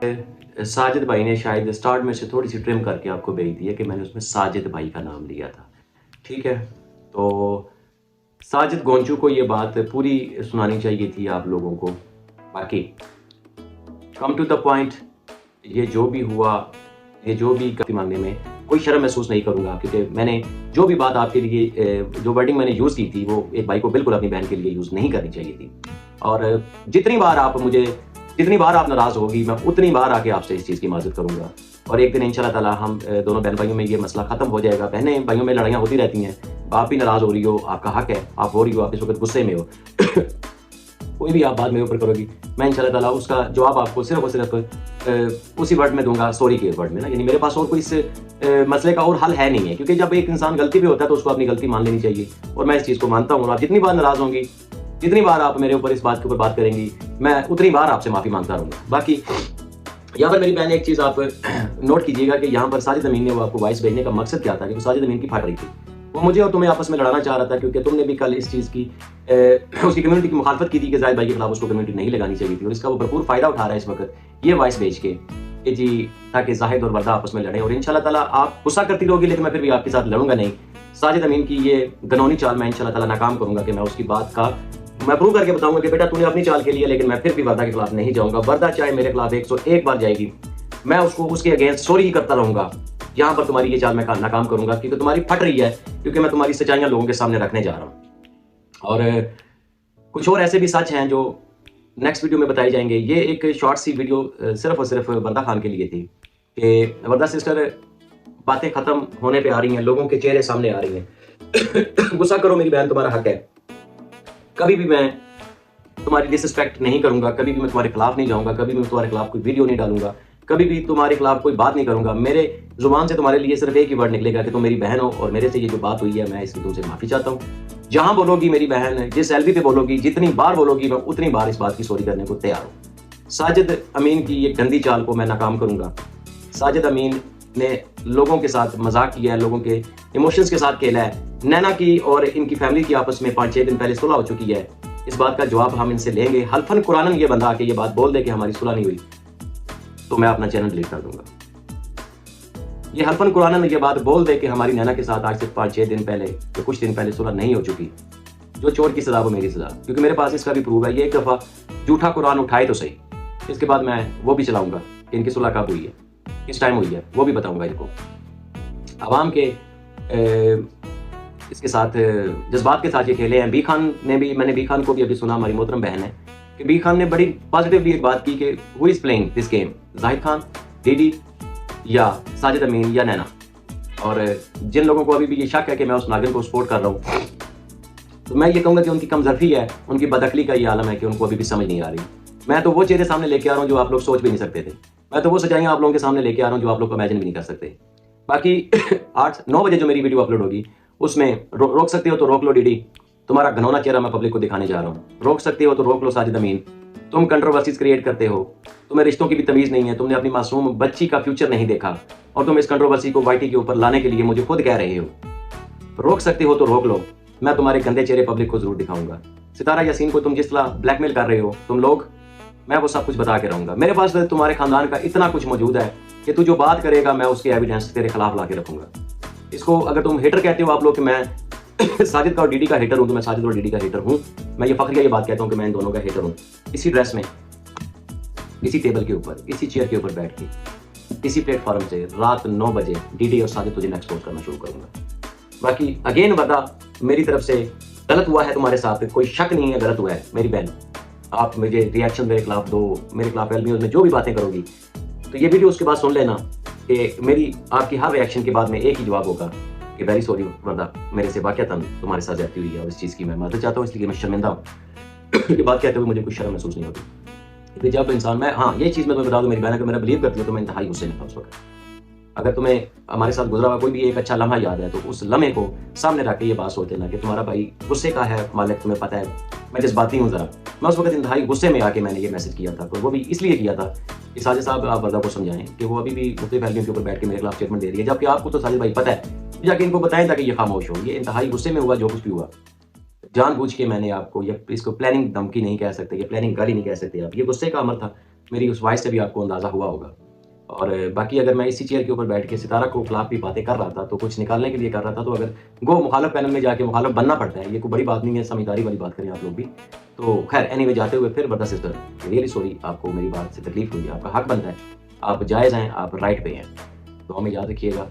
साजिद भाई ने शायद स्टार्ट में से थोड़ी सी ट्रिम करके आपको भेज दी है कि मैंने उसमें साजिद भाई का नाम लिया था। ठीक है, तो साजिद गोंचू को ये बात पूरी सुनानी चाहिए थी आप लोगों को। बाकी कम टू द पॉइंट, ये जो भी हुआ, ये जो भी गलती मांगने में कोई शर्म महसूस नहीं करूंगा, क्योंकि मैंने जो भी बात आपके लिए जो वर्डिंग मैंने यूज़ की थी वो एक भाई को बिल्कुल अपनी बहन के लिए यूज़ नहीं करनी चाहिए थी। और जितनी बार आप नाराज़ होगी, मैं उतनी बार आके आपसे इस चीज़ की माज़रत करूंगा। और एक दिन इंशाल्लाह ताला हम दोनों बहन भाइयों में ये मसला ख़त्म हो जाएगा। बहनें भाइयों में लड़ाइयाँ होती रहती हैं, आप भी नाराज़ हो रही हो, आपका हक है, आप हो रही हो, आप इस वक्त गुस्से में हो कोई भी आप बात मेरे ऊपर करोगी, मैं इंशाल्लाह ताला उसका जवाब आपको सिर्फ और सिर्फ उसी वर्ड में दूंगा, सॉरी के वर्ड में ना। यानी मेरे पास और कोई इस मसले का और हल है नहीं है, क्योंकि जब एक इंसान गलती पे होता है तो उसको अपनी गलती मान लेनी चाहिए। और मैं इस चीज़ को मानता हूँ। और आप जितनी बार नाराज़ होंगी, जितनी बार आप मेरे ऊपर इस बात के ऊपर बात करेंगी, मैं उतनी बार आपसे माफ़ी मांगता रहूँगा। बाकी यहाँ पर मेरी बहन एक चीज़ आप नोट कीजिएगा कि यहाँ पर साजिद अमीन ने वो आपको वॉइस भेजने का मकसद क्या था कि वो साजिद अमीन की फाट रही थी। वो मुझे और तुम्हें आपस में लड़ाना चाह रहा था, क्योंकि तुमने भी कल इस चीज़ की उसकी कम्युनिटी की मुखालफत की थी कि जाहिद भाई के खिलाफ उसको कम्युनिटी नहीं लगानी चाहिए थी। और इसका वो भरपूर फायदा उठा रहा है इस वक्त ये वॉइस भेज के कि जी, ताकि जाहिद और वर्दा आपस में लड़े। और इंशाल्लाह ताला आप गुस्सा करती रहोगी, लेकिन मैं फिर भी आपके साथ लड़ूंगा नहीं। साजिद अमीन की ये गनौनी चाल मैं इंशाल्लाह ताला नाकाम करूंगा कि मैं उसकी बात का मैं प्रूव करके बताऊंगा कि बेटा तूने अपनी चाल के लिए, लेकिन मैं फिर भी वर्दा के खिलाफ नहीं जाऊंगा। वर्दा चाहे मेरे खिलाफ 101 बार जाएगी, मैं उसको उसके अगेंस्ट सॉरी ही करता रहूंगा। यहाँ पर तुम्हारी ये चाल मैं नाकाम करूंगा, क्योंकि तुम्हारी फट रही है, क्योंकि मैं तुम्हारी सच्चाइयां लोगों के सामने रखने जा रहा हूँ। और कुछ और ऐसे भी सच हैं जो नेक्स्ट वीडियो में बताए जाएंगे। ये एक शॉर्ट सी वीडियो सिर्फ और सिर्फ वर्दा खान के लिए थी कि वर्दा सिस्टर, बातें खत्म होने पे आ रही हैं, लोगों के चेहरे सामने आ रही हैं। गुस्सा करो मेरी बहन, तुम्हारा हक है। कभी भी मैं तुम्हारी डिसरिस्पेक्ट नहीं करूंगा, कभी भी मैं तुम्हारे खिलाफ नहीं जाऊंगा, कभी भी मैं तुम्हारे खिलाफ कोई वीडियो नहीं डालूंगा, कभी भी तुम्हारे खिलाफ कोई बात नहीं करूंगा। मेरे जुबान से तुम्हारे लिए सिर्फ एक ही वर्ड निकलेगा कि तुम मेरी बहन हो, और मेरे से ये जो बात हुई है मैं इसकी तुमसे माफी चाहता हूँ। जहां बोलोगी मेरी बहन, जिस एलबी पे बोलोगी, जितनी बार बोलोगी, मैं उतनी बार इस बात की सॉरी करने को तैयार हूँ। साजिद अमीन की ये गंदी चाल को मैं नाकाम करूंगा। साजिद अमीन ने लोगों के साथ मजाक किया है, लोगों के इमोशंस के साथ खेला है। नैना की और इनकी फैमिली की आपस में 5-6 दिन पहले सुलह हो चुकी है। इस बात का जवाब हम इनसे लेंगे। हल्फन कुरानन ये बंदा आके ये बात बोल दे कि हमारी सुलह नहीं हुई, तो मैं अपना चैनल डिलीट कर दूंगा। ये हल्फन कुरानन ये बात बोल दे कि हमारी नैना के साथ आज से 5-6 दिन पहले या कुछ दिन पहले सुलह नहीं हो चुकी, जो चोर की सजा वो मेरी सजा, क्योंकि मेरे पास इसका भी प्रूफ है। ये एक दफा झूठा कुरान उठाए तो सही, इसके बाद मैं वो भी चलाऊंगा कि इनकी सुलह कब हुई है, किस टाइम हुई है, वो भी बताऊंगा इनको। आवाम के इसके साथ जज्बात के साथ ये खेले हैं। बी खान ने भी, मैंने बी खान को भी अभी सुना, हमारी मोहतरम बहन है, कि बी खान ने बड़ी पॉजिटिवली एक बात की कि who is playing this game, Zahid Khan, DD या साजिद अमीन या नैना। और जिन लोगों को अभी भी ये शक है कि मैं उस नागिन को सपोर्ट कर रहा हूँ, तो मैं ये कहूँगा कि उनकी कमजोरी है, उनकी बदअकली का ये आलम है कि उनको अभी भी समझ नहीं आ रही। मैं तो वो चेहरे सामने लेके आ रहा हूँ जो आप लोग सोच भी नहीं सकते थे। मैं तो वो सच्चाइयाँ आप लोगों के सामने लेके आ रहा हूँ जो आप लोग इमेजिन भी नहीं कर सकते। बाकी 8-9 बजे जो मेरी वीडियो अपलोड होगी उसमें रोक सकते हो तो रोक लो डीडी, तुम्हारा घनौना चेहरा मैं पब्लिक को दिखाने जा रहा हूँ। रोक सकते हो तो रोक लो साजिद अमीन, तुम कंट्रोवर्सीज क्रिएट करते हो, तुम्हें रिश्तों की भी तमीज नहीं है, तुमने अपनी मासूम बच्ची का फ्यूचर नहीं देखा, और तुम इस कंट्रोवर्सी को वाईटी के ऊपर लाने के लिए मुझे खुद कह रहे हो। रोक सकते हो तो रोक लो, मैं तुम्हारे गंदे चेहरे पब्लिक को जरूर दिखाऊंगा। सितारा यासीन को तुम जिस तरह ब्लैकमेल कर रहे हो तुम लोग, मैं वो सब कुछ बता के रहूंगा। मेरे पास तुम्हारे खानदान का इतना कुछ मौजूद है कि तू जो बात करेगा मैं उसके एविडेंस तेरे खिलाफ ला के रखूंगा। इसको अगर तुम हेटर कहते हो आप लोग कि मैं साजिद का और डीडी का हेटर हूं, तो मैं साजिद और डीडी का हेटर हूं। मैं ये फख्र ये बात कहता हूं कि मैं इन दोनों का हेटर हूं। इसी ड्रेस में, इसी टेबल के ऊपर, इसी चेयर के ऊपर बैठ के, इसी प्लेटफॉर्म से रात 9 बजे डीडी और साजिद तुझे एक्सपोज करना शुरू करूंगा। बाकी अगेन बता, मेरी तरफ से गलत हुआ है तुम्हारे साथ, कोई शक नहीं है गलत हुआ है मेरी बहन। आप मुझे रिएक्शन मेरे खिलाफ दो, मेरे खिलाफ एलबी में जो भी बातें करोगी, तो ये वीडियो उसके बाद सुन लेना कि मेरी आपकी हर रिएक्शन के बाद में एक ही जवाब होगा कि वेरी सॉरी वर्दा, मेरे से वाक़यातन तुम्हारे साथ जाती हुई है और इस चीज़ की मैं माफ़ी चाहता हूँ, इसलिए मैं शर्मिंदा हूँ। ये बात कहते हुए मुझे कुछ शर्म महसूस नहीं होती, क्योंकि जब इंसान, मैं हाँ ये चीज़ मैं तुम्हें बता दूँ, मेरी बहन अगर मेरा बिलीव करती है तो मैं इंतहाई गुस्से में था उस वक्त। अगर तुम्हें हमारे साथ गुजरा हुआ कोई भी एक अच्छा लम्हा याद है तो उस लम्हे को सामने रख के ये बात सोच लेना कि तुम्हारा भाई गुस्से का है मालिक, तुम्हें पता है मैं जज्बाती हूँ ज़रा। मैं उस वक्त इंतहाई गुस्से में आके मैंने ये मैसेज किया था, तो वो भी इसलिए किया था कि साजिद साहब आप वर्दा को समझाएं कि वो अभी भी मुख्तलिफ फैमिलियों के ऊपर बैठ के मेरे खिलाफ स्टेटमेंट दे रही है, जबकि आपको तो साजिद भाई पता है, जाके इनको बताएं ताकि ये खामोश हो। ये इंतहाई गुस्से में हुआ जो कुछ भी हुआ, जानबूझ के मैंने आपको, ये इसको प्लानिंग धमकी नहीं कह सकते, ये प्लानिंग गाली नहीं कह सकते आप, ये गुस्से का अमर था। मेरी उस वॉइस से भी आपको अंदाज़ा हुआ होगा। और बाकी अगर मैं इसी चेयर के ऊपर बैठ के सितारा को खिलाफ भी बातें कर रहा था, तो कुछ निकालने के लिए कर रहा था, तो अगर गो मुखालिफ पैनल में जाके मुखालिफ बनना पड़ता है, ये कोई बड़ी बात नहीं है, समझदारी वाली बात करें आप लोग भी। तो खैर एनीवे जाते हुए फिर ब्रदर सिस्टर रियली सॉरी, आपको मेरी बात से तकलीफ हुई है, आपका हक बनता है, आप जायज़ हैं, आप राइट पे हैं। दुआ में याद रखिएगा।